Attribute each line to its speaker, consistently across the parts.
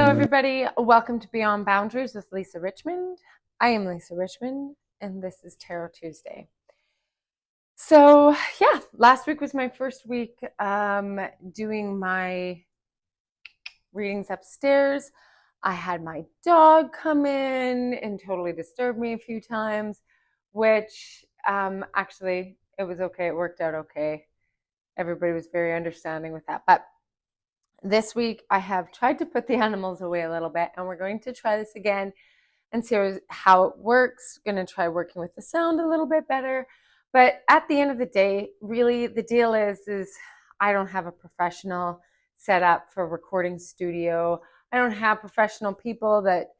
Speaker 1: Hello, everybody. Welcome to Beyond Boundaries with Lisa Richmond. I am Lisa Richmond, and this is Tarot Tuesday. So, yeah, last week was my first week doing my readings upstairs. I had my dog come in and totally disturb me a few times, which actually it was okay. It worked out okay. Everybody was very understanding with that. But this week, I have tried to put the animals away a little bit, and we're going to try this again and see how it works. Going to try working with the sound a little bit better. But at the end of the day, really, the deal is I don't have a professional set up for a recording studio. I don't have professional people that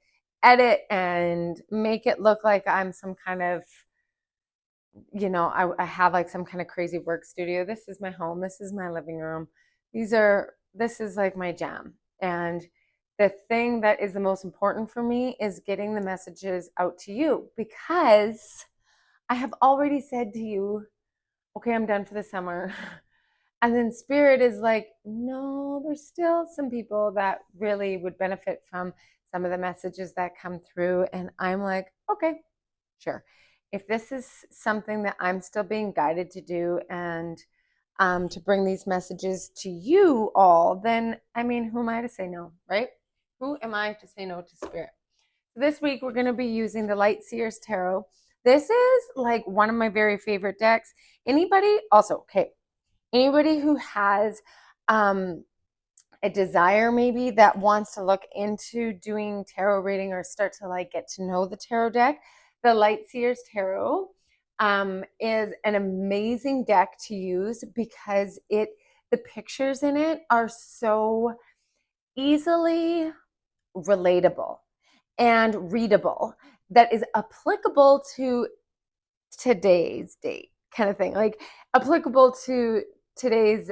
Speaker 1: edit and make it look like I'm some kind of, I have like some kind of crazy work studio. This is my home. This is my living room. This is like my jam. And the thing that is the most important for me is getting the messages out to you, because I have already said to you, okay, I'm done for the summer. And then Spirit is like, no, there's still some people that really would benefit from some of the messages that come through. And I'm like, okay, sure. If this is something that I'm still being guided to do and to bring these messages to you all, then I mean, who am I to say no, right? Who am I to say no to Spirit? This week, we're going to be using the Light Seers Tarot. This is like one of my very favorite decks. Anybody who has a desire maybe that wants to look into doing tarot reading or start to like get to know the tarot deck, the Light Seers Tarot is an amazing deck to use because the pictures in it are so easily relatable and readable that is applicable to today's date kind of thing, like applicable to today's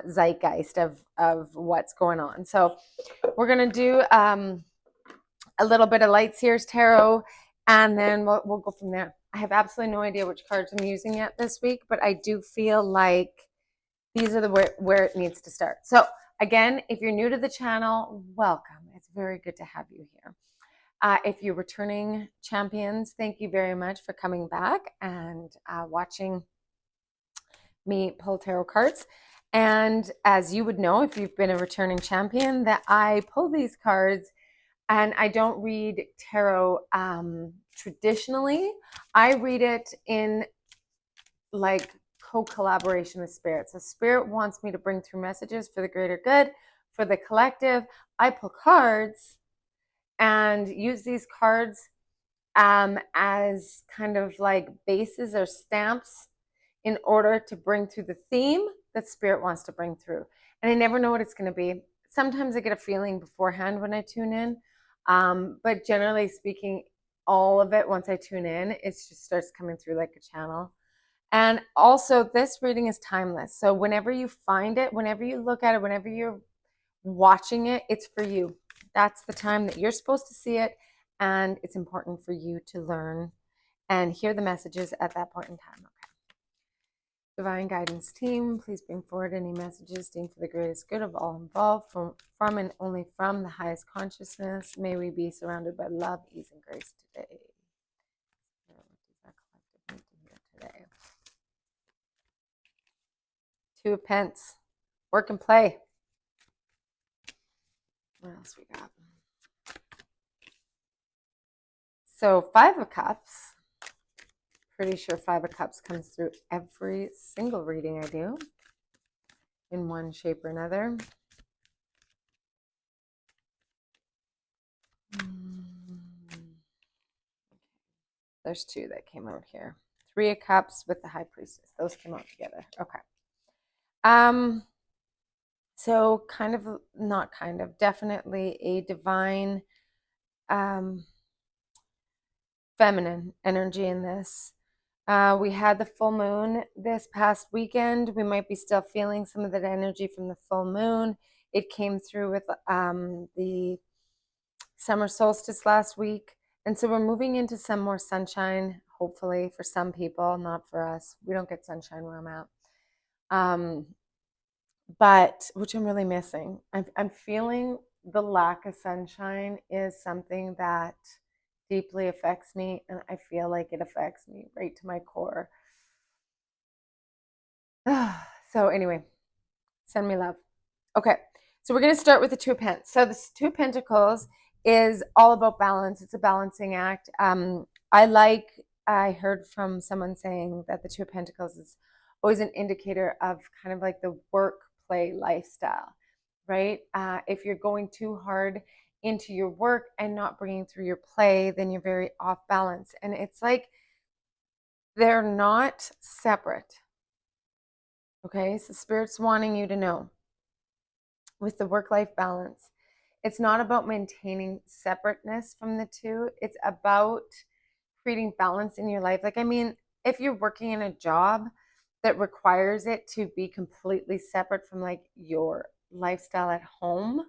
Speaker 1: zeitgeist of what's going on. So we're going to do a little bit of Light Seers Tarot, and then we'll go from there. I have absolutely no idea which cards I'm using yet this week, but I do feel like these are where it needs to start. So again, if you're new to the channel, welcome. It's very good to have you here. If you're returning champions, thank you very much for coming back and watching me pull tarot cards. And as you would know, if you've been a returning champion, that I pull these cards and I don't read tarot traditionally. I read it in like co-collaboration with Spirit. So Spirit wants me to bring through messages for the greater good, for the collective. I pull cards and use these cards as kind of like bases or stamps in order to bring through the theme that Spirit wants to bring through. And I never know what it's going to be. Sometimes I get a feeling beforehand when I tune in. But generally speaking, all of it, once I tune in, it just starts coming through like a channel. And also, this reading is timeless. So whenever you find it, whenever you look at it, whenever you're watching it, it's for you. That's the time that you're supposed to see it. And it's important for you to learn and hear the messages at that point in time. Okay. Divine Guidance Team, please bring forward any messages deemed for the greatest good of all involved, from and only from the highest consciousness. May we be surrounded by love, ease, and grace today. What does that collective need to hear today? Two of Pence, work and play. What else we got? So Five of Cups. Pretty sure Five of Cups comes through every single reading I do in one shape or another. There's two that came out here. Three of Cups with the High Priestess. Those came out together. Okay. So definitely a divine feminine energy in this. We had the full moon this past weekend. We might be still feeling some of that energy from the full moon. It came through with the summer solstice last week. And so we're moving into some more sunshine, hopefully for some people, not for us. We don't get sunshine where I'm at. But which I'm really missing. I'm feeling the lack of sunshine is something that deeply affects me, and I feel like it affects me right to my core. So anyway, send me love. Okay, so we're going to start with the Two of Pentacles. So this Two of Pentacles is all about balance. It's a balancing act. I heard from someone saying that the Two of Pentacles is always an indicator of kind of like the work play lifestyle, right? If you're going too hard into your work and not bringing through your play, then you're very off balance. And it's like they're not separate. Okay, so Spirit's wanting you to know with the work-life balance, it's not about maintaining separateness from the two. It's about creating balance in your life. Like, I mean, if you're working in a job that requires it to be completely separate from like your lifestyle at home,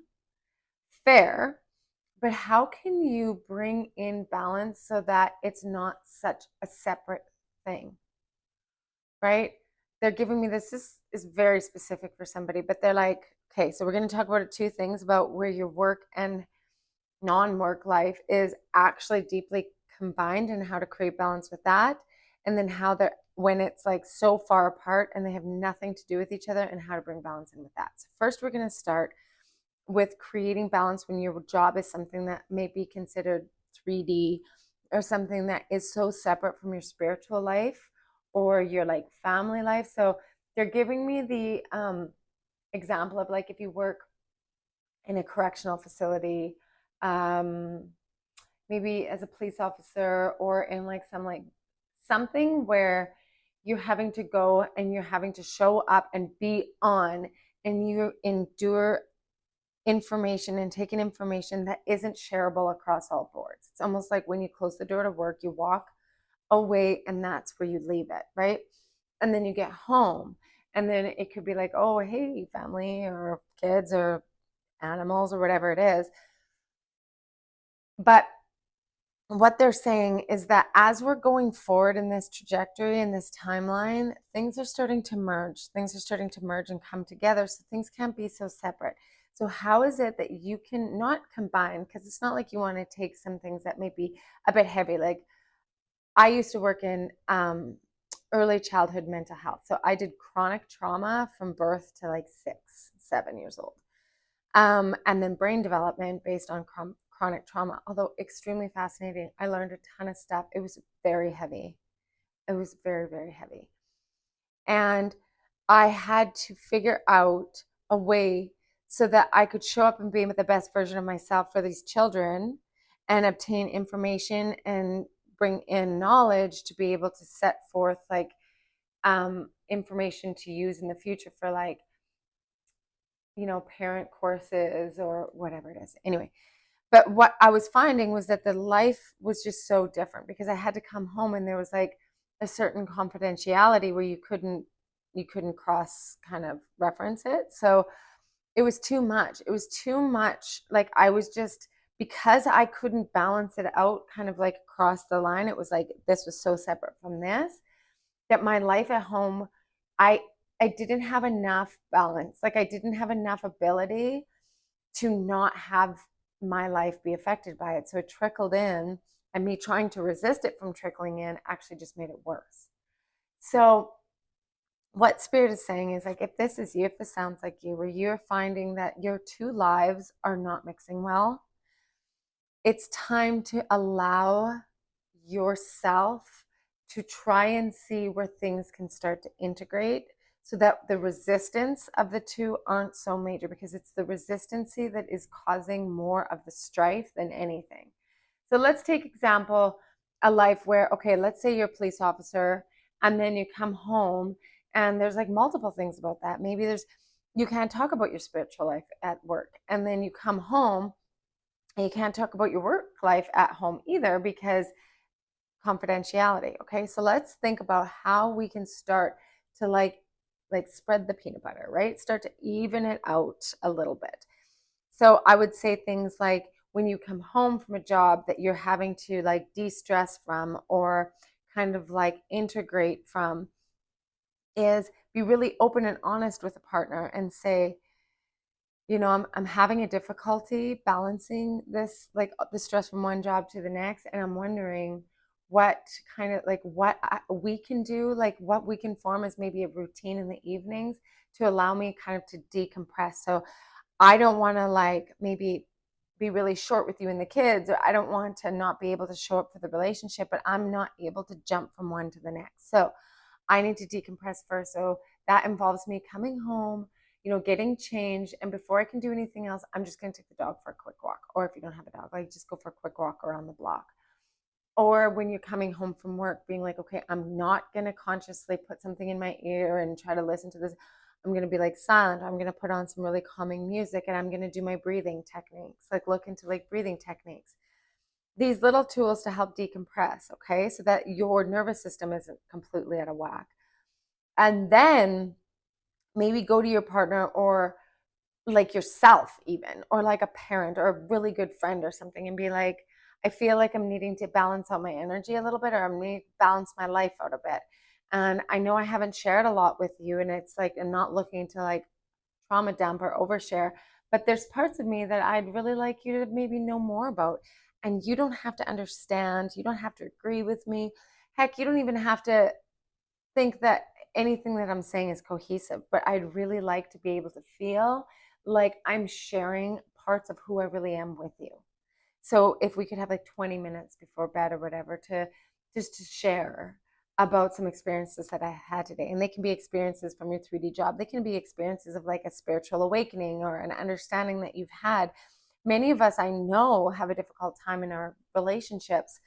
Speaker 1: fair. But how can you bring in balance so that it's not such a separate thing, right? They're giving me this is very specific for somebody, but they're like, okay, so we're going to talk about two things about where your work and non-work life is actually deeply combined and how to create balance with that. And then how they're, when it's like so far apart and they have nothing to do with each other, and how to bring balance in with that. So first we're going to start with creating balance when your job is something that may be considered 3D or something that is so separate from your spiritual life or your like family life. So they're giving me the example of like if you work in a correctional facility, maybe as a police officer, or in like some like something where you're having to go and you're having to show up and be on, and you endure information and take in information that isn't shareable across all boards. It's almost like when you close the door to work, you walk away and that's where you leave it, right? And then you get home and then it could be like, oh, hey, family or kids or animals or whatever it is. But what they're saying is that as we're going forward in this trajectory, in this timeline, things are starting to merge. Things are starting to merge and come together. So things can't be so separate. So how is it that you can not combine? Because it's not like you want to take some things that may be a bit heavy. Like I used to work in early childhood mental health. So I did chronic trauma from birth to like 6, 7 years old. And then brain development based on chronic trauma, although extremely fascinating. I learned a ton of stuff. It was very heavy. It was very, very heavy. And I had to figure out a way so that I could show up and be the best version of myself for these children and obtain information and bring in knowledge to be able to set forth like information to use in the future for like, you know, parent courses or whatever it is. Anyway, but what I was finding was that the life was just so different because I had to come home and there was like a certain confidentiality where you couldn't cross kind of reference it. So it was too much. It was too much. Like I was just, because I couldn't balance it out kind of like across the line, it was like this was so separate from this that my life at home, I I didn't have enough balance. Like I didn't have enough ability to not have my life be affected by it. So it trickled in, and me trying to resist it from trickling in actually just made it worse. So what Spirit is saying is like, if this is you, if this sounds like you, where you're finding that your two lives are not mixing well, it's time to allow yourself to try and see where things can start to integrate so that the resistance of the two aren't so major, because it's the resistancy that is causing more of the strife than anything. So let's take example, a life where, okay, let's say you're a police officer and then you come home and there's like multiple things about that. Maybe you can't talk about your spiritual life at work, and then you come home and you can't talk about your work life at home either because confidentiality. Okay, so let's think about how we can start to like spread the peanut butter, right? Start to even it out a little bit. So I would say things like when you come home from a job that you're having to like de-stress from or kind of like integrate from, is be really open and honest with a partner and say, I'm having a difficulty balancing this, like the stress from one job to the next, and I'm wondering what kind of like we can do, like what we can form as maybe a routine in the evenings to allow me kind of to decompress. So I don't want to like maybe be really short with you and the kids, or I don't want to not be able to show up for the relationship, but I'm not able to jump from one to the next. So I need to decompress first. So that involves me coming home, getting changed. And before I can do anything else, I'm just going to take the dog for a quick walk. Or if you don't have a dog, like just go for a quick walk around the block. Or when you're coming home from work, being like, okay, I'm not going to consciously put something in my ear and try to listen to this. I'm going to be like silent. I'm going to put on some really calming music, and I'm going to do my breathing techniques, like look into like breathing techniques. These little tools to help decompress, okay? So that your nervous system isn't completely out of whack. And then maybe go to your partner, or like yourself even, or like a parent or a really good friend or something, and be like, I feel like I'm needing to balance out my energy a little bit, or I'm needing to balance my life out a bit. And I know I haven't shared a lot with you, and it's like I'm not looking to like trauma dump or overshare, but there's parts of me that I'd really like you to maybe know more about. And you don't have to understand, you don't have to agree with me. Heck, you don't even have to think that anything that I'm saying is cohesive, but I'd really like to be able to feel like I'm sharing parts of who I really am with you. So if we could have like 20 minutes before bed or whatever to just to share about some experiences that I had today. And they can be experiences from your 3D job. They can be experiences of like a spiritual awakening or an understanding that you've had. Many of us I know have a difficult time in our relationships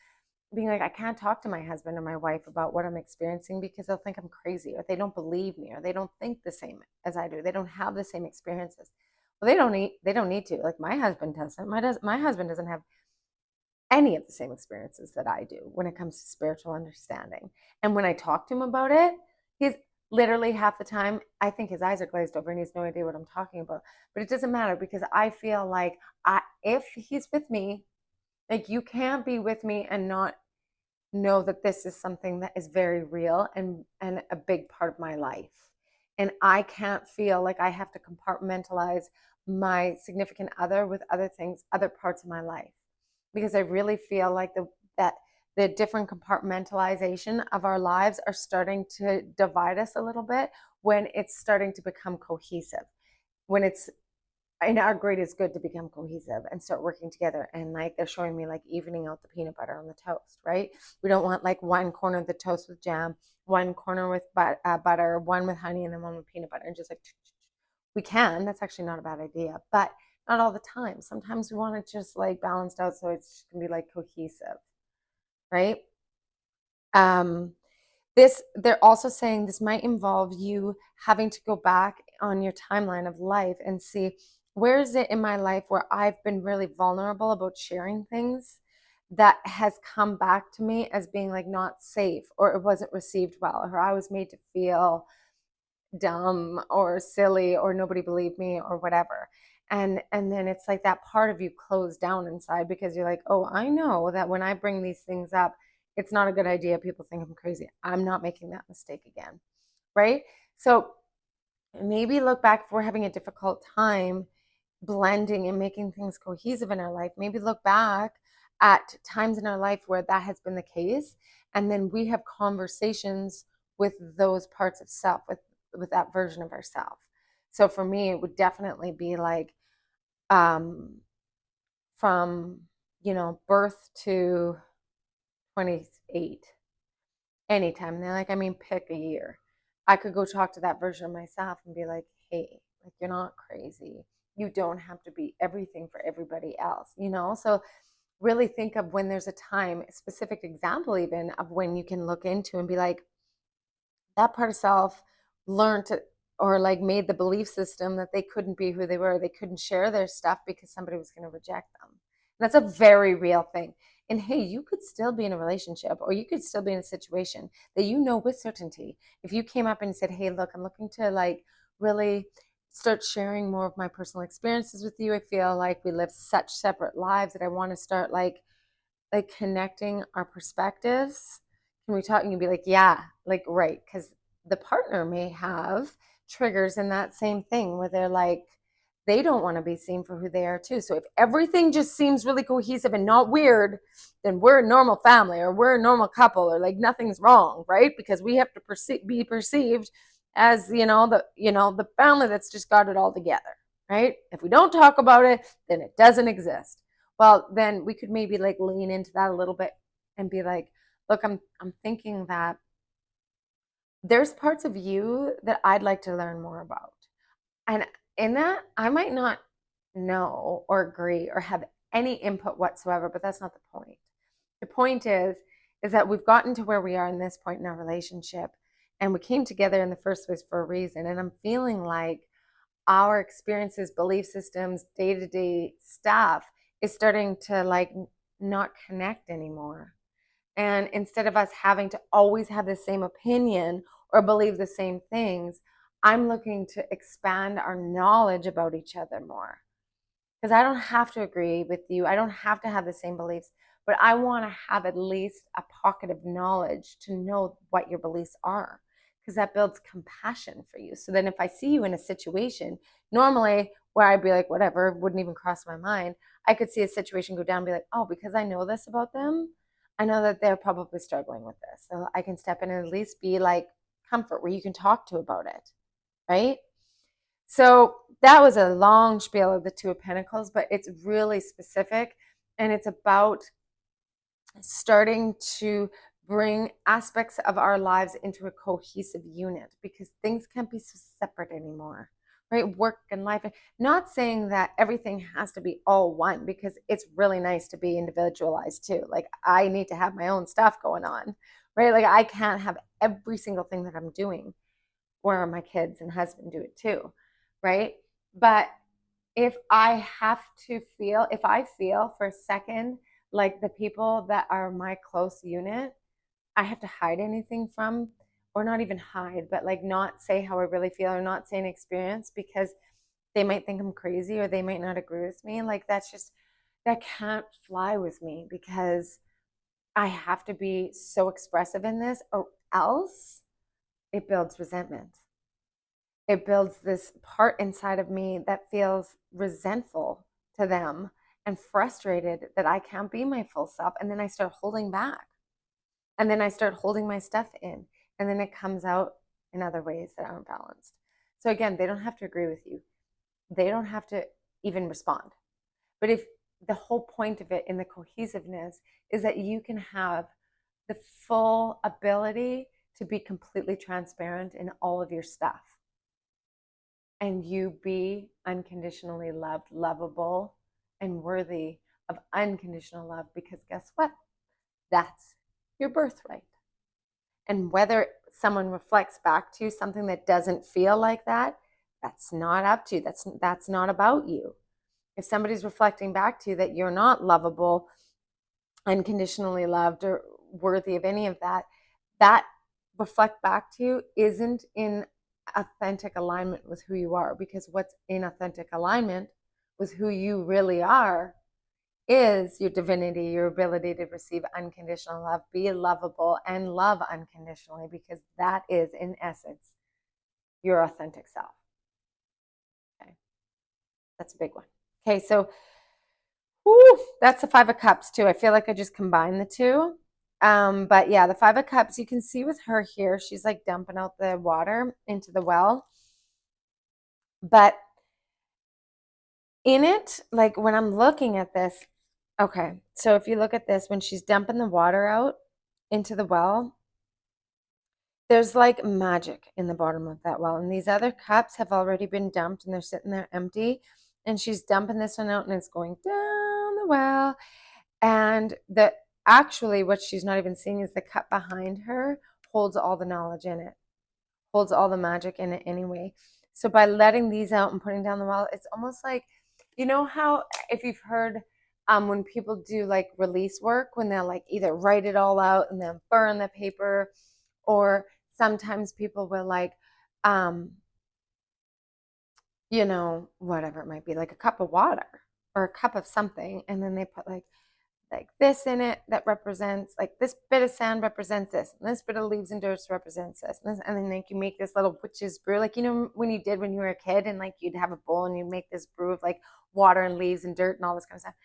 Speaker 1: being like, I can't talk to my husband or my wife about what I'm experiencing because they'll think I'm crazy, or they don't believe me, or they don't think the same as I do. They don't have the same experiences. Well, they don't need to. Like my husband doesn't. My husband doesn't have any of the same experiences that I do when it comes to spiritual understanding. And when I talk to him about it, he's literally half the time, I think his eyes are glazed over and he has no idea what I'm talking about. But it doesn't matter because I feel like if he's with me, like you can't be with me and not know that this is something that is very real and a big part of my life. And I can't feel like I have to compartmentalize my significant other with other things, other parts of my life. Because I really feel like that the different compartmentalization of our lives are starting to divide us a little bit when it's starting to become cohesive. When it's in our greatest good to become cohesive and start working together. And like they're showing me like evening out the peanut butter on the toast, right? We don't want like one corner of the toast with jam, one corner with butter, one with honey, and then one with peanut butter. And just like we can. That's actually not a bad idea, but not all the time. Sometimes we want it just like balanced out so it's going to be like cohesive, right? Um, they're also saying this might involve you having to go back on your timeline of life and see where is it in my life where I've been really vulnerable about sharing things that has come back to me as being like not safe, or it wasn't received well, or I was made to feel dumb or silly, or nobody believed me, or whatever. And then it's like that part of you closed down inside because you're like, oh, I know that when I bring these things up, it's not a good idea. People think I'm crazy. I'm not making that mistake again, right? So maybe look back if we're having a difficult time blending and making things cohesive in our life. Maybe look back at times in our life where that has been the case, and then we have conversations with those parts of self, with that version of ourself. So for me, it would definitely be like um, from birth to 28, anytime. They're like, I mean, pick a year. I could go talk to that version of myself and be like, hey, like you're not crazy. You don't have to be everything for everybody else. So really think of when there's a time, a specific example even of when you can look into and be like, that part of self learned to, or like made the belief system that they couldn't be who they were. They couldn't share their stuff because somebody was going to reject them. And that's a very real thing. And hey, you could still be in a relationship, or you could still be in a situation that you know with certainty. If you came up and said, hey, look, I'm looking to like really start sharing more of my personal experiences with you. I feel like we live such separate lives that I want to start like connecting our perspectives. Can we talk? And you'd be like, yeah, like, right. Because the partner may have triggers in that same thing where they're like, they don't want to be seen for who they are too. So if everything just seems really cohesive and not weird, then we're a normal family, or we're a normal couple, or like nothing's wrong, right? Because we have to be perceived as, the family that's just got it all together, right? If we don't talk about it, then it doesn't exist. Well, then we could maybe like lean into that a little bit and be like, look, I'm thinking that there's parts of you that I'd like to learn more about. And in that, I might not know or agree or have any input whatsoever, but that's not the point. The point is that we've gotten to where we are in this point in our relationship, and we came together in the first place for a reason. And I'm feeling like our experiences, belief systems, day-to-day stuff is starting to like not connect anymore. And instead of us having to always have the same opinion or believe the same things, I'm looking to expand our knowledge about each other more. Because I don't have to agree with you. I don't have to have the same beliefs, but I want to have at least a pocket of knowledge to know what your beliefs are. Because that builds compassion for you. So then if I see you in a situation, normally where I'd be like, whatever, wouldn't even cross my mind, I could see a situation go down and be like, oh, because I know this about them, I know that they're probably struggling with this. So I can step in and at least be like comfort where you can talk to about it, right? So that was a long spiel of the Two of Pentacles, but it's really specific, and it's about starting to bring aspects of our lives into a cohesive unit, because things can't be so separate anymore, right? Work and life. Not saying that everything has to be all one, because it's really nice to be individualized too. Like I need to have my own stuff going on, right? Like I can't have every single thing that I'm doing, or my kids and husband do it too, right? But if I feel for a second like the people that are my close unit, I have to hide anything from, or not even hide, but like not say how I really feel, or not say an experience, because they might think I'm crazy, or they might not agree with me. Like that can't fly with me, because I have to be so expressive in this, or else it builds resentment. It builds this part inside of me that feels resentful to them and frustrated that I can't be my full self. And then I start holding back. And then I start holding my stuff in. And then it comes out in other ways that aren't balanced. So again, they don't have to agree with you. They don't have to even respond. But if the whole point of it in the cohesiveness is that you can have the full ability to be completely transparent in all of your stuff, and you be unconditionally loved, lovable, and worthy of unconditional love, because guess what? That's your birthright. And whether someone reflects back to you something that doesn't feel like that, that's not up to you. That's not about you. If somebody's reflecting back to you that you're not lovable, unconditionally loved, or worthy of any of that, that reflect back to you isn't in authentic alignment with who you are. Because what's in authentic alignment with who you really are is your divinity, your ability to receive unconditional love, be lovable, and love unconditionally, because that is, in essence, your authentic self. Okay, that's a big one. Okay, so that's the Five of Cups too. I feel like I just combined the two. But yeah, the Five of Cups, you can see with her here, she's like dumping out the water into the well. But in it, like when I'm looking at this, okay, so if you look at this, when she's dumping the water out into the well, there's like magic in the bottom of that well. And these other cups have already been dumped and they're sitting there empty. And she's dumping this one out and it's going down the well. And actually what she's not even seeing is the cup behind her holds all the knowledge in it, holds all the magic in it anyway. So by letting these out and putting down the well, it's almost like, you know how, if you've heard when people do like release work, when they'll like either write it all out and then burn the paper, or sometimes people will like, whatever it might be, like a cup of water or a cup of something, and then they put like like this in it that represents, like this bit of sand represents this, and this bit of leaves and dirt represents this, and then like you make this little witch's brew, like when you did when you were a kid, and like you'd have a bowl and you'd make this brew of like water and leaves and dirt and all this kind of stuff.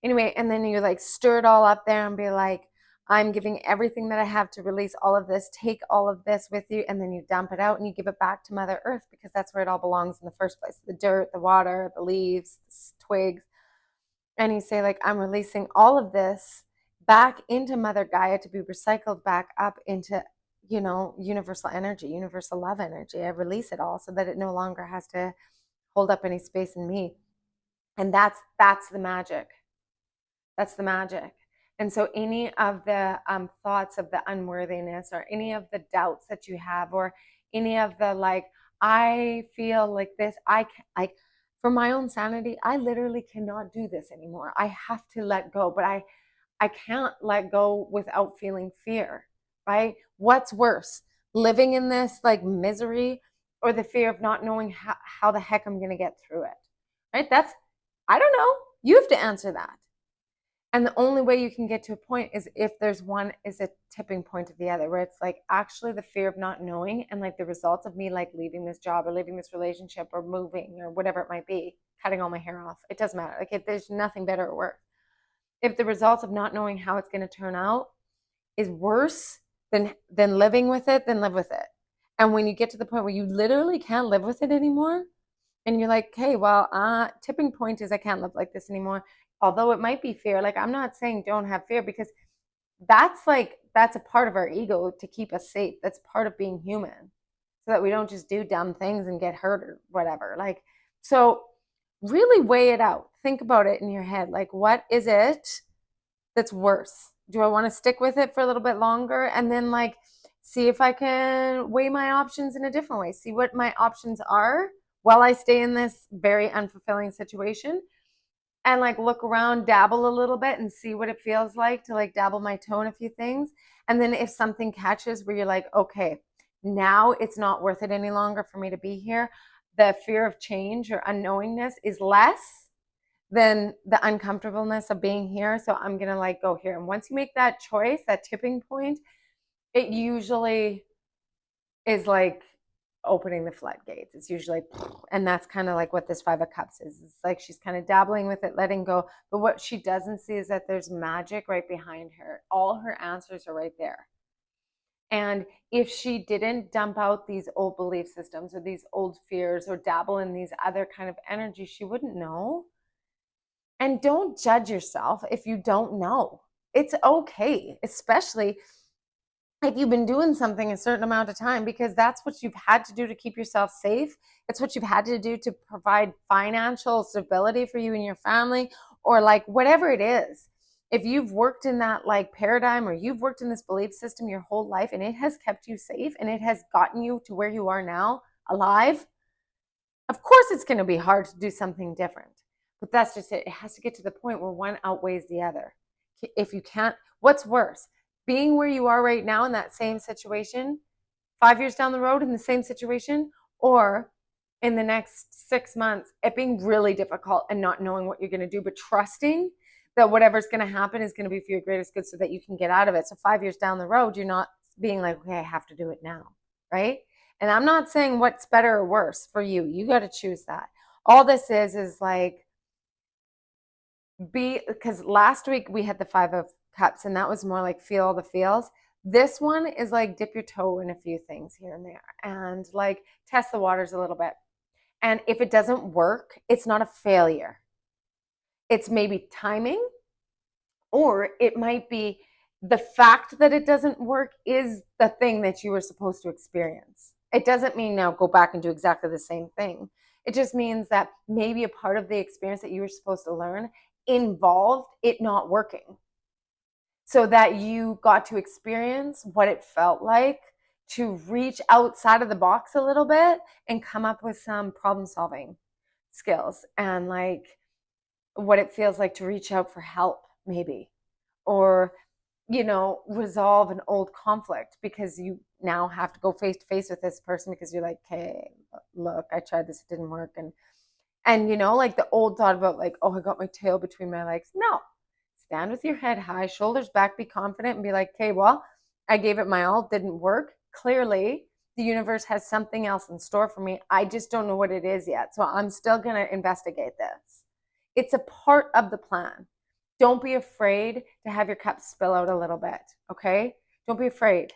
Speaker 1: Anyway, and then you like stir it all up there and be like, I'm giving everything that I have to release all of this. Take all of this with you, and then you dump it out and you give it back to Mother Earth, because that's where it all belongs in the first place. The dirt, the water, the leaves, the twigs. And you say, like, I'm releasing all of this back into Mother Gaia to be recycled back up into, universal energy, universal love energy. I release it all so that it no longer has to hold up any space in me. And that's the magic. That's the magic. And so any of the thoughts of the unworthiness, or any of the doubts that you have, or any of the like, I feel like this, like, for my own sanity, I literally cannot do this anymore. I have to let go, but I can't let go without feeling fear, right? What's worse, living in this like misery, or the fear of not knowing how the heck I'm going to get through it, right? I don't know. You have to answer that. And the only way you can get to a point is if there's one is a tipping point of the other, where it's like actually the fear of not knowing, and like the results of me like leaving this job or leaving this relationship or moving or whatever it might be, cutting all my hair off. It doesn't matter. Like there's nothing better or worse. If the results of not knowing how it's going to turn out is worse than living with it, then live with it. And when you get to the point where you literally can't live with it anymore, and you're like, hey, well, tipping point is I can't live like this anymore. Although it might be fear, like I'm not saying don't have fear, because that's a part of our ego to keep us safe. That's part of being human, so that we don't just do dumb things and get hurt or whatever. Like, so really weigh it out. Think about it in your head. Like, what is it that's worse? Do I want to stick with it for a little bit longer, and then like see if I can weigh my options in a different way? See what my options are while I stay in this very unfulfilling situation, and like look around, dabble a little bit, and see what it feels like to like dabble my toe in a few things. And then if something catches where you're like, okay, now it's not worth it any longer for me to be here, the fear of change or unknowingness is less than the uncomfortableness of being here, so I'm gonna like go here. And once you make that choice, that tipping point, it usually is like opening the floodgates. It's usually, and that's kind of like what this Five of Cups is. It's like she's kind of dabbling with it, letting go. But what she doesn't see is that there's magic right behind her. All her answers are right there. And if she didn't dump out these old belief systems or these old fears or dabble in these other kind of energies, she wouldn't know. And don't judge yourself if you don't know. It's okay, especially if you've been doing something a certain amount of time, because that's what you've had to do to keep yourself safe. It's what you've had to do to provide financial stability for you and your family, or like whatever it is. If you've worked in that like paradigm, or you've worked in this belief system your whole life, and it has kept you safe and it has gotten you to where you are now, alive, of course it's going to be hard to do something different. But that's just it. It has to get to the point where one outweighs the other. If you can't, what's worse? Being where you are right now in that same situation, 5 years down the road in the same situation, or in the next 6 months, it being really difficult and not knowing what you're going to do, but trusting that whatever's going to happen is going to be for your greatest good so that you can get out of it. So 5 years down the road, you're not being like, okay, I have to do it now, right? And I'm not saying what's better or worse for you. You got to choose that. All this is like, because last week we had the Five of Cups, and that was more like feel all the feels. This one is like dip your toe in a few things here and there, and like test the waters a little bit. And if it doesn't work, it's not a failure. It's maybe timing, or it might be the fact that it doesn't work is the thing that you were supposed to experience. It doesn't mean now go back and do exactly the same thing. It just means that maybe a part of the experience that you were supposed to learn involved it not working, so that you got to experience what it felt like to reach outside of the box a little bit and come up with some problem solving skills, and like what it feels like to reach out for help, maybe, or resolve an old conflict, because you now have to go face to face with this person because you're like, hey, look, I tried this, it didn't work. And like the old thought about like, oh, I got my tail between my legs. No, stand with your head high, shoulders back, be confident, and be like, okay, well, I gave it my all, didn't work. Clearly, the universe has something else in store for me. I just don't know what it is yet. So I'm still going to investigate this. It's a part of the plan. Don't be afraid to have your cup spill out a little bit. Okay. Don't be afraid.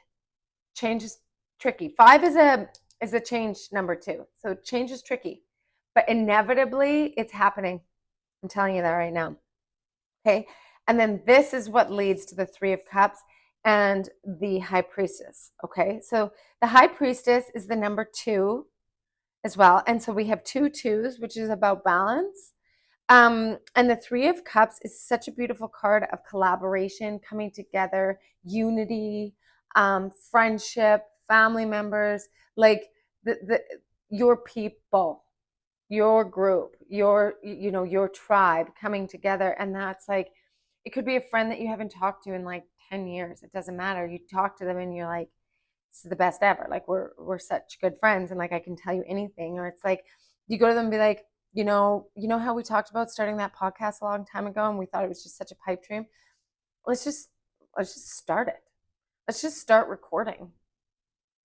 Speaker 1: Change is tricky. 5 is a change number 2. So change is tricky, but inevitably it's happening. I'm telling you that right now. Okay. And then this is what leads to the 3 of Cups and the High Priestess. Okay. So the High Priestess is the number 2 as well. And so we have 2 twos, which is about balance. And the 3 of Cups is such a beautiful card of collaboration, coming together, unity, friendship, family members, like your people, your group, your tribe coming together. And that's like, it could be a friend that you haven't talked to in like 10 years. It doesn't matter. You talk to them and you're like, this is the best ever. Like we're such good friends, and like I can tell you anything. Or it's like you go to them and be like, you know how we talked about starting that podcast a long time ago and we thought it was just such a pipe dream? Let's just start it. Let's just start recording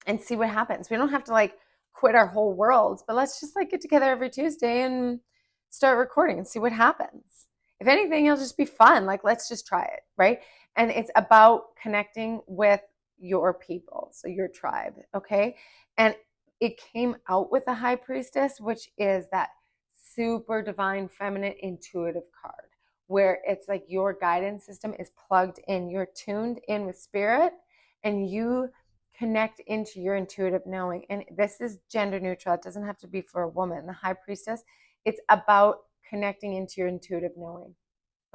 Speaker 1: and see what happens. We don't have to like quit our whole worlds, but let's just like get together every Tuesday and start recording and see what happens. If anything, it'll just be fun. Like, let's just try it, right? And it's about connecting with your people, so your tribe, okay? And it came out with the High Priestess, which is that super divine, feminine, intuitive card, where it's like your guidance system is plugged in. You're tuned in with spirit, and you connect into your intuitive knowing. And this is gender neutral. It doesn't have to be for a woman. The High Priestess, it's about connecting into your intuitive knowing.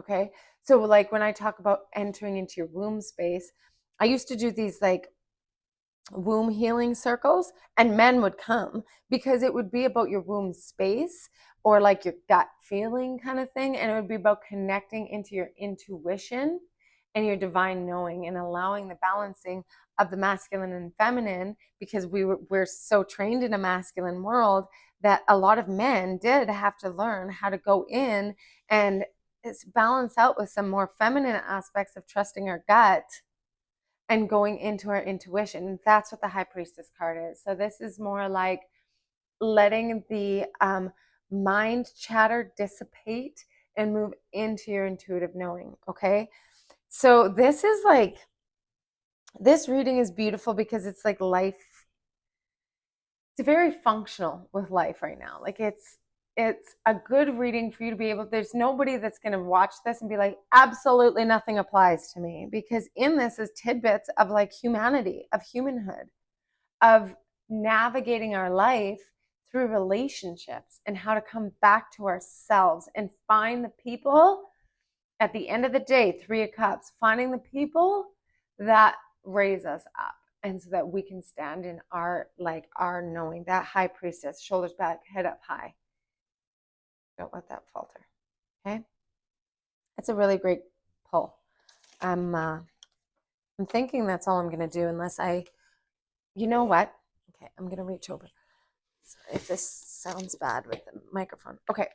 Speaker 1: Okay. So like when I talk about entering into your womb space, I used to do these like womb healing circles, and men would come because it would be about your womb space or like your gut feeling kind of thing. And it would be about connecting into your intuition and your divine knowing and allowing the balancing of the masculine and feminine, because we're so trained in a masculine world that a lot of men did have to learn how to go in and balance out with some more feminine aspects of trusting our gut and going into our intuition. That's what the High Priestess card is. So this is more like letting the mind chatter dissipate and move into your intuitive knowing. Okay. So this is like, this reading is beautiful because it's like life. It's very functional with life right now. Like it's a good reading for you to be able, there's nobody that's going to watch this and be like, absolutely nothing applies to me, because in this is tidbits of like humanity, of humanhood, of navigating our life through relationships and how to come back to ourselves and find the people at the end of the day. 3 of Cups, finding the people that raise us up, and so that we can stand in our knowing. That High Priestess, shoulders back, head up high. Don't let that falter. Okay. It's a really great pull. I'm thinking that's all I'm going to do, unless you know what? Okay, I'm going to reach over. Sorry if this sounds bad with the microphone. Okay,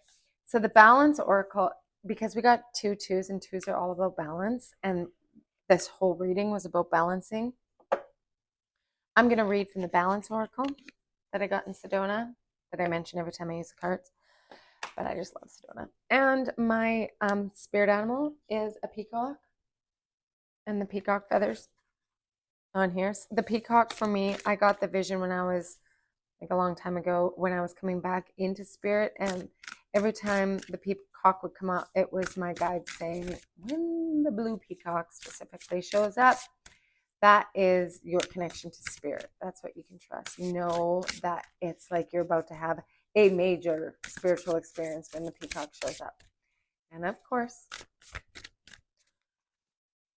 Speaker 1: so the Balance Oracle, because we got 2 twos, and twos are all about balance, and this whole reading was about balancing. I'm going to read from the Balance Oracle that I got in Sedona, that I mention every time I use the cards, but I just love Sedona. And my spirit animal is a peacock, and the peacock feathers on here. So the peacock, for me, I got the vision when I was like a long time ago, when I was coming back into spirit, and every time the peacock would come out, it was my guide saying, when the blue peacock specifically shows up, that is your connection to spirit. That's what you can trust. Know that it's like you're about to have a major spiritual experience when the peacock shows up. And of course,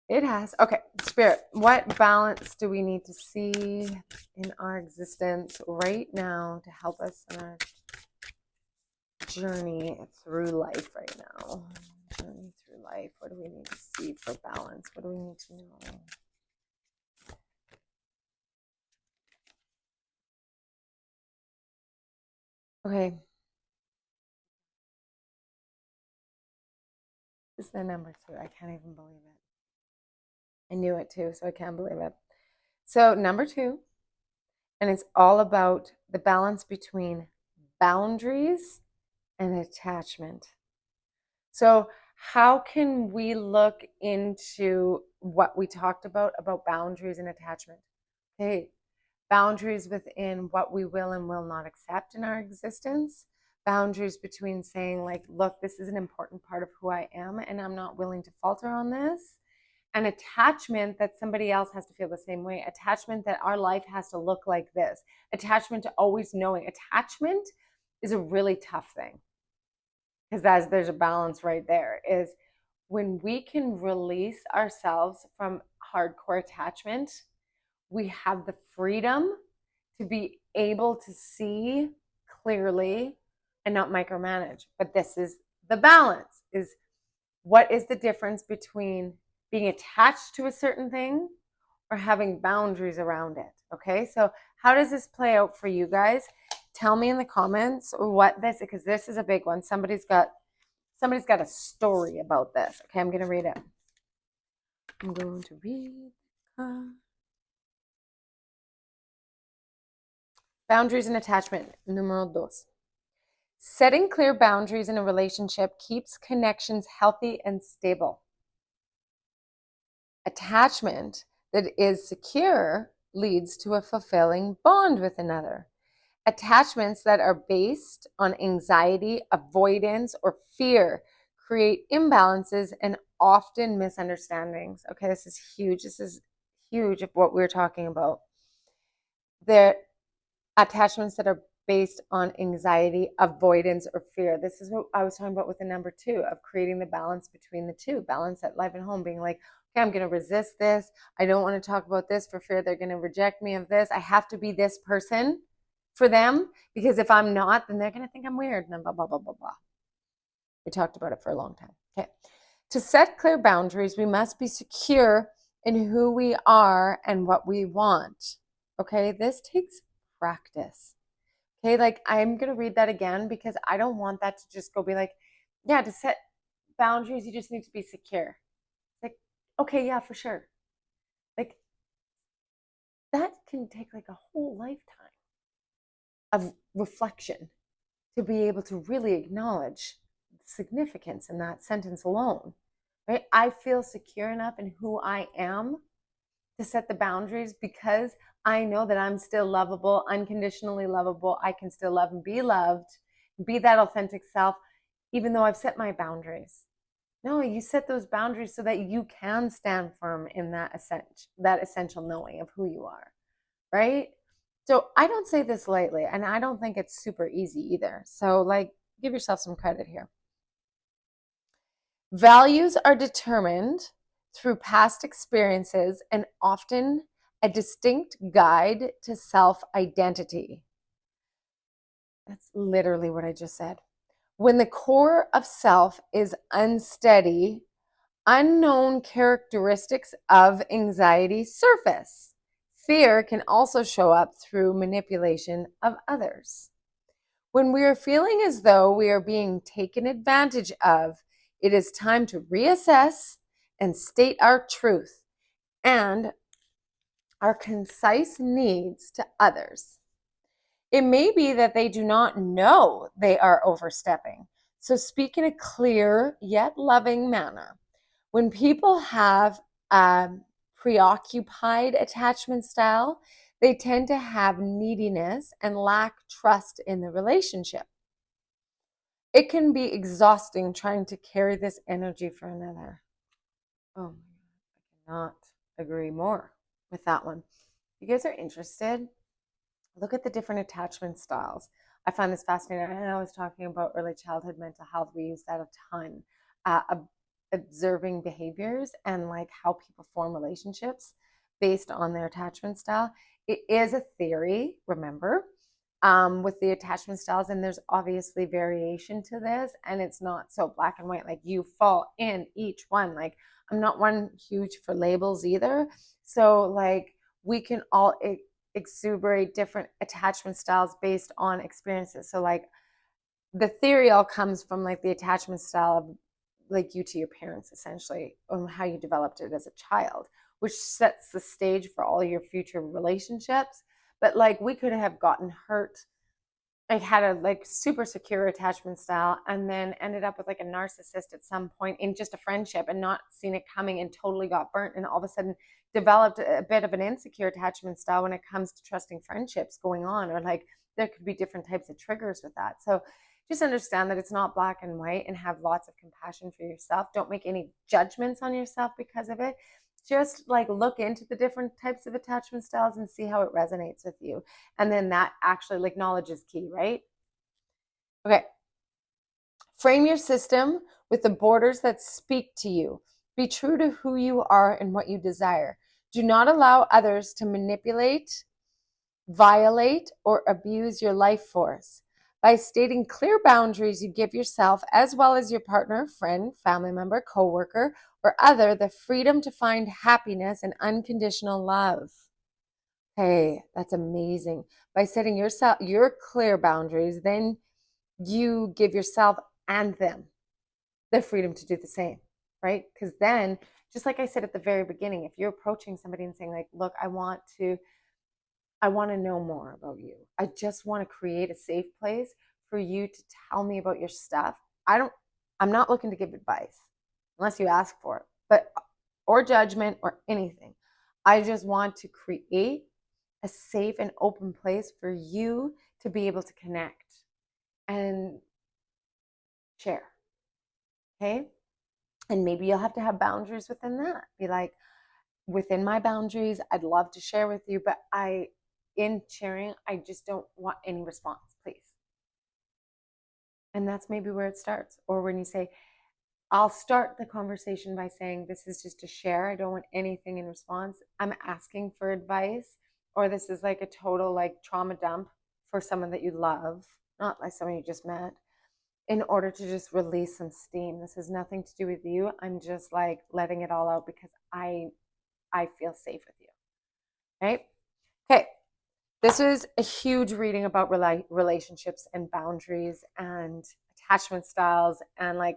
Speaker 1: it has. Okay, Spirit, what balance do we need to see in our existence right now to help us in our journey through life right now? Journey through life. What do we need to see for balance? What do we need to know? Okay. This is the number 2. I can't even believe it. I knew it too, so I can't believe it. So number 2, and it's all about the balance between boundaries and attachment. So how can we look into what we talked about boundaries and attachment? Okay, boundaries within what we will and will not accept in our existence, boundaries between saying like, look, this is an important part of who I am and I'm not willing to falter on this. And attachment that somebody else has to feel the same way, attachment that our life has to look like this, attachment to always knowing. Attachment is a really tough thing, because there's a balance right there, is when we can release ourselves from hardcore attachment, we have the freedom to be able to see clearly and not micromanage. But this is the balance, is what is the difference between being attached to a certain thing or having boundaries around it? Okay, so how does this play out for you guys? Tell me in the comments what this, because this is a big one. Somebody's got a story about this. Okay, I'm going to read it. I'm going to read boundaries and attachment, numero 2. Setting clear boundaries in a relationship keeps connections healthy and stable. Attachment that is secure leads to a fulfilling bond with another. Attachments that are based on anxiety, avoidance, or fear create imbalances and often misunderstandings. Okay, this is huge. This is huge of what we're talking about. The attachments that are based on anxiety, avoidance, or fear. This is what I was talking about with the number 2, of creating the balance between the two, balance at life and home, being like, okay, I'm going to resist this. I don't want to talk about this for fear they're going to reject me of this. I have to be this person for them, because if I'm not, then they're going to think I'm weird, and then blah, blah, blah, blah, blah. We talked about it for a long time. Okay. To set clear boundaries, we must be secure in who we are and what we want. Okay. This takes practice. Okay. Like, I'm going to read that again because I don't want that to just go be like, yeah, to set boundaries, you just need to be secure. Like, okay, yeah, for sure. Like, that can take like a whole lifetime of reflection to be able to really acknowledge the significance in that sentence alone, right? I feel secure enough in who I am to set the boundaries because I know that I'm still lovable, unconditionally lovable. I can still love and be loved, be that authentic self, even though I've set my boundaries. No, you set those boundaries so that you can stand firm in that essential knowing of who you are, right? So I don't say this lightly, and I don't think it's super easy either. So, like, give yourself some credit here. Values are determined through past experiences and often a distinct guide to self-identity. That's literally what I just said. When the core of self is unsteady, unknown characteristics of anxiety surface. Fear can also show up through manipulation of others. When we are feeling as though we are being taken advantage of, it is time to reassess and state our truth and our concise needs to others. It may be that they do not know they are overstepping, so speak in a clear yet loving manner. When people have a preoccupied attachment style, they tend to have neediness and lack trust in the relationship. It can be exhausting trying to carry this energy for another. Oh my God, I cannot agree more with that one. If you guys are interested, look at the different attachment styles. I find this fascinating. I was talking about early childhood mental health. We use that a ton. Observing behaviors and like how people form relationships based on their attachment style. It is a theory, remember, with the attachment styles, and there's obviously variation to this, and it's not so black and white, like you fall in each one. Like, I'm not one huge for labels either. So like, we can all exuberate different attachment styles based on experiences. So like, the theory all comes from like the attachment style of like you to your parents, essentially, on how you developed it as a child, which sets the stage for all your future relationships. But like we could have gotten hurt, like had a like super secure attachment style, and then ended up with like a narcissist at some point in just a friendship and not seen it coming and totally got burnt, and all of a sudden developed a bit of an insecure attachment style when it comes to trusting friendships going on, or like there could be different types of triggers with that. So just understand that it's not black and white, and have lots of compassion for yourself. Don't make any judgments on yourself because of it. Just like look into the different types of attachment styles and see how it resonates with you. And then that actually, like, knowledge is key, right? Okay. Frame your system with the borders that speak to you. Be true to who you are and what you desire. Do not allow others to manipulate, violate, or abuse your life force. By stating clear boundaries, you give yourself, as well as your partner, friend, family member, coworker, or other, the freedom to find happiness and unconditional love. Hey, that's amazing. By setting your clear boundaries, then you give yourself and them the freedom to do the same, right? Because then, just like I said at the very beginning, if you're approaching somebody and saying like, look, I want to know more about you. I just want to create a safe place for you to tell me about your stuff. I'm not looking to give advice unless you ask for it, or judgment or anything. I just want to create a safe and open place for you to be able to connect and share. Okay? And maybe you'll have to have boundaries within that. Be like, within my boundaries, I'd love to share with you, but in sharing, I just don't want any response, please. And that's maybe where it starts. Or when you say, I'll start the conversation by saying, this is just to share. I don't want anything in response. I'm asking for advice. Or this is like a total like trauma dump for someone that you love, not like someone you just met, in order to just release some steam. This has nothing to do with you. I'm just like letting it all out because I feel safe with you. Right? Okay. This is a huge reading about relationships and boundaries and attachment styles and like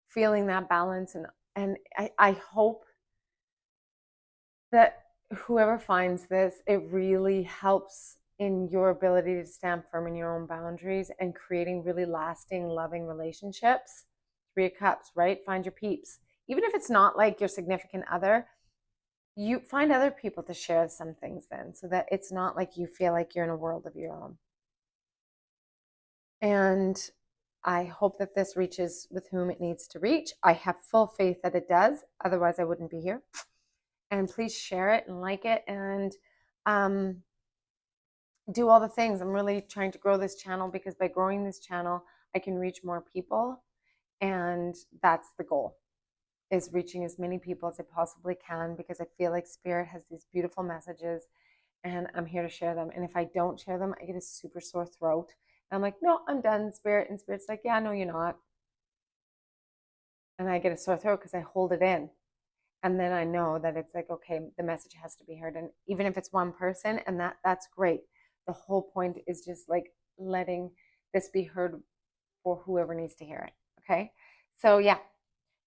Speaker 1: feeling that balance. And I hope that whoever finds this, it really helps in your ability to stand firm in your own boundaries and creating really lasting, loving relationships. 3 of Cups, right? Find your peeps. Even if it's not like your significant other, you find other people to share some things then, so that it's not like you feel like you're in a world of your own. And I hope that this reaches with whom it needs to reach. I have full faith that it does. Otherwise, I wouldn't be here. And please share it and like it and do all the things. I'm really trying to grow this channel because by growing this channel, I can reach more people. And that's the goal, is reaching as many people as I possibly can, because I feel like Spirit has these beautiful messages and I'm here to share them. And if I don't share them, I get a super sore throat. And I'm like, no, I'm done, Spirit. And Spirit's like, yeah, no, you're not. And I get a sore throat because I hold it in. And then I know that it's like, okay, the message has to be heard. And even if it's one person, and that's great. The whole point is just like letting this be heard for whoever needs to hear it. Okay. So yeah,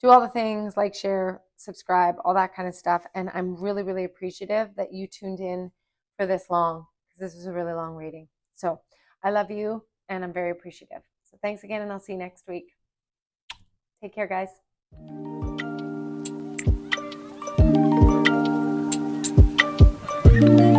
Speaker 1: do all the things, like, share, subscribe, all that kind of stuff. And I'm really, really appreciative that you tuned in for this long, because this is a really long reading. So I love you and I'm very appreciative. So thanks again, and I'll see you next week. Take care, guys.
Speaker 2: Thank you.